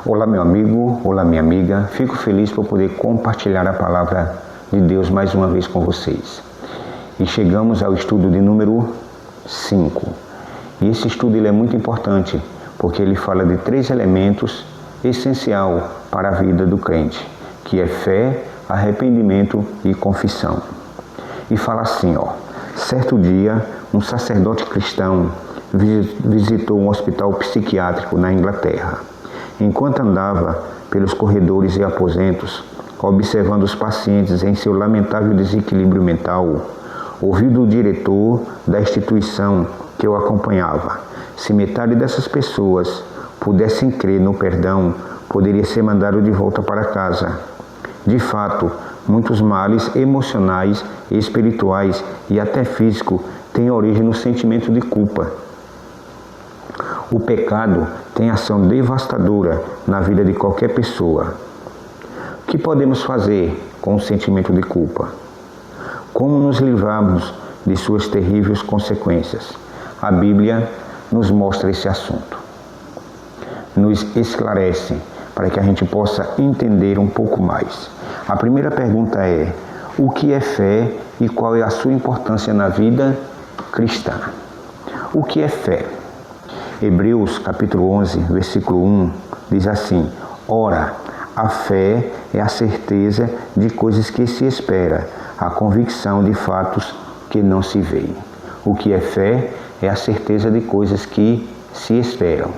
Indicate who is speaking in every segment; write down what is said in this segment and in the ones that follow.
Speaker 1: Olá, meu amigo, olá, minha amiga. Fico feliz por poder compartilhar a palavra de Deus mais uma vez com vocês. E chegamos ao estudo de número 5. E esse estudo ele é muito importante, porque ele fala de 3 elementos essenciais para a vida do crente, que é fé, arrependimento e confissão. E fala assim, certo dia, um sacerdote cristão visitou um hospital psiquiátrico na Inglaterra. Enquanto andava pelos corredores e aposentos, observando os pacientes em seu lamentável desequilíbrio mental, ouviu do diretor da instituição que o acompanhava: se metade dessas pessoas pudessem crer no perdão, poderia ser mandado de volta para casa. De fato, muitos males emocionais, espirituais e até físicos têm origem no sentimento de culpa. O pecado tem ação devastadora na vida de qualquer pessoa. O que podemos fazer com o sentimento de culpa? Como nos livrarmos de suas terríveis consequências? A Bíblia nos mostra esse assunto. Nos esclarece para que a gente possa entender um pouco mais. A primeira pergunta é: o que é fé e qual é a sua importância na vida cristã? O que é fé? Hebreus capítulo 11, versículo 1, diz assim: ora, a fé é a certeza de coisas que se espera, a convicção de fatos que não se veem. O que é fé é a certeza de coisas que se esperam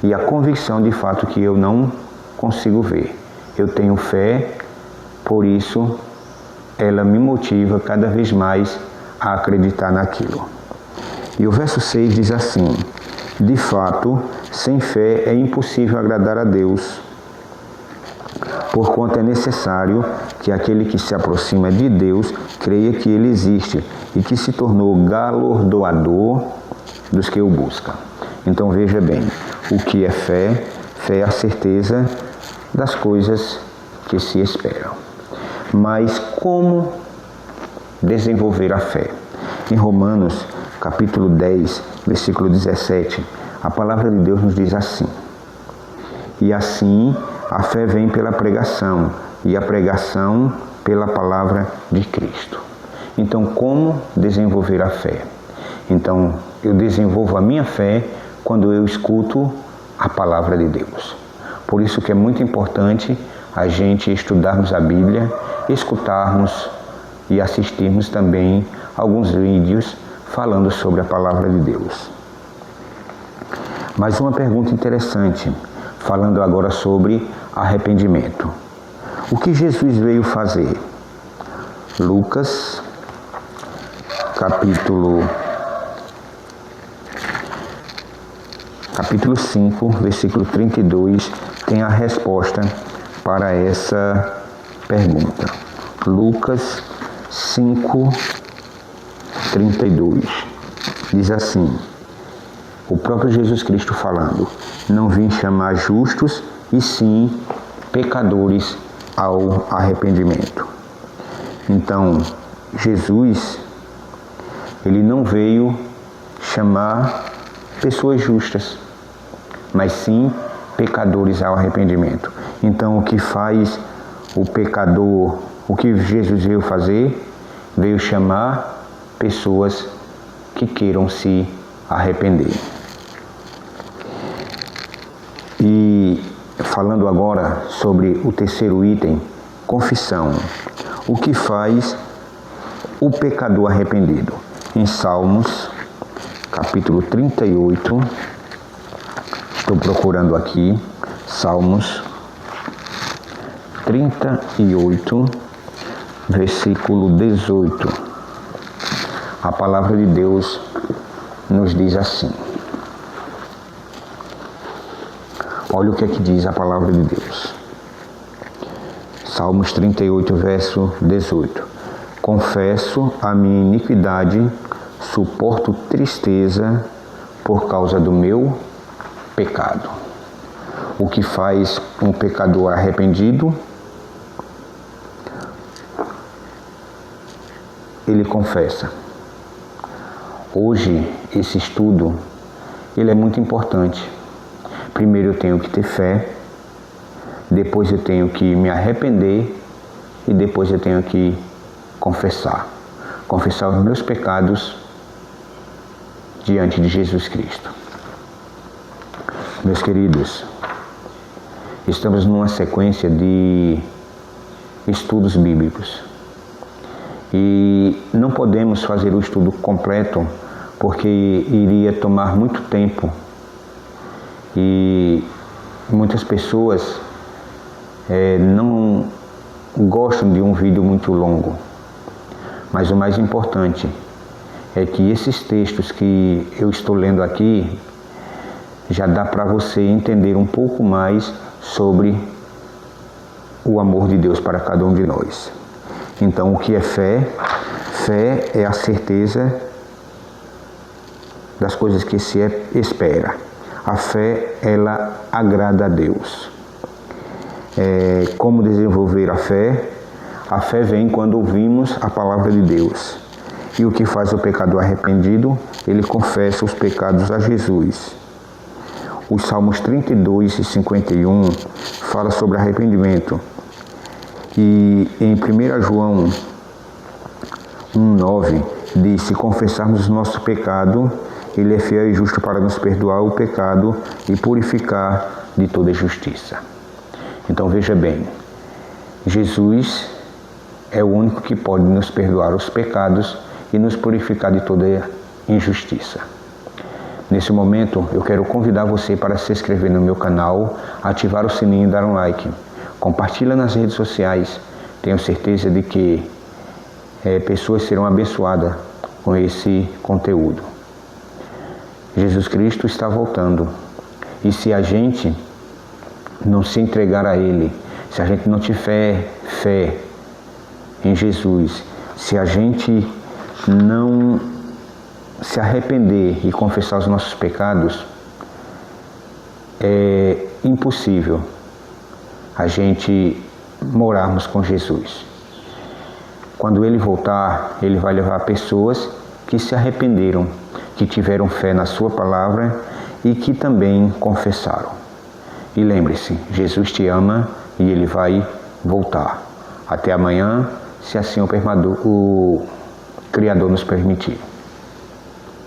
Speaker 1: e a convicção de fato que eu não consigo ver. Eu tenho fé, por isso ela me motiva cada vez mais a acreditar naquilo. E o verso 6 diz assim: de fato, sem fé é impossível agradar a Deus, porquanto é necessário que aquele que se aproxima de Deus creia que Ele existe e que se tornou galardoador dos que o buscam. Então veja bem, o que é fé? Fé é a certeza das coisas que se esperam. Mas como desenvolver a fé? Em Romanos capítulo 10, versículo 17, a palavra de Deus nos diz assim: e assim a fé vem pela pregação, e a pregação pela palavra de Cristo. Então, como desenvolver a fé? Então, eu desenvolvo a minha fé quando eu escuto a palavra de Deus. Por isso que é muito importante a gente estudarmos a Bíblia, escutarmos e assistirmos também alguns vídeos falando sobre a palavra de Deus. Mais uma pergunta interessante, falando agora sobre arrependimento. O que Jesus veio fazer? Lucas, capítulo 5, versículo 32, tem a resposta para essa pergunta. Lucas 5, 32. Diz assim, o próprio Jesus Cristo falando: não vim chamar justos, e sim pecadores ao arrependimento. Então, Jesus, ele não veio chamar pessoas justas, mas sim pecadores ao arrependimento. Então, o que faz o pecador, o que Jesus veio fazer? Veio chamar pessoas que queiram se arrepender. E falando agora sobre o terceiro item, confissão. O que faz o pecador arrependido? Em Salmos, capítulo 38, estou procurando aqui, Salmos 38, versículo 18. A palavra de Deus nos diz assim. Olha o que é que diz a palavra de Deus. Salmos 38, verso 18. Confesso a minha iniquidade, suporto tristeza por causa do meu pecado. O que faz um pecador arrependido? Ele confessa. Hoje, esse estudo, ele é muito importante. Primeiro eu tenho que ter fé, depois eu tenho que me arrepender e depois eu tenho que confessar os meus pecados diante de Jesus Cristo. Meus queridos, estamos numa sequência de estudos bíblicos e não podemos fazer o estudo completo porque iria tomar muito tempo e muitas pessoas não gostam de um vídeo muito longo. Mas o mais importante é que esses textos que eu estou lendo aqui já dá para você entender um pouco mais sobre o amor de Deus para cada um de nós. Então, o que é fé? Fé é a certeza das coisas que se espera. A fé, ela agrada a Deus. Como desenvolver a fé? A fé vem quando ouvimos a palavra de Deus. E o que faz o pecador arrependido? Ele confessa os pecados a Jesus. Os Salmos 32 e 51 fala sobre arrependimento. E em 1 João 1,9 diz: se confessarmos o nosso pecado, Ele é fiel e justo para nos perdoar o pecado e purificar de toda injustiça. Então veja bem, Jesus é o único que pode nos perdoar os pecados e nos purificar de toda injustiça. Nesse momento, eu quero convidar você para se inscrever no meu canal, ativar o sininho e dar um like. Compartilha nas redes sociais. Tenho certeza de que pessoas serão abençoadas com esse conteúdo. Jesus Cristo está voltando. E se a gente não se entregar a Ele, se a gente não tiver fé em Jesus, se a gente não se arrepender e confessar os nossos pecados, é impossível a gente morarmos com Jesus. Quando Ele voltar, Ele vai levar pessoas que se arrependeram, que tiveram fé na Sua palavra e que também confessaram. E lembre-se, Jesus te ama e Ele vai voltar. Até amanhã, se assim o Criador nos permitir.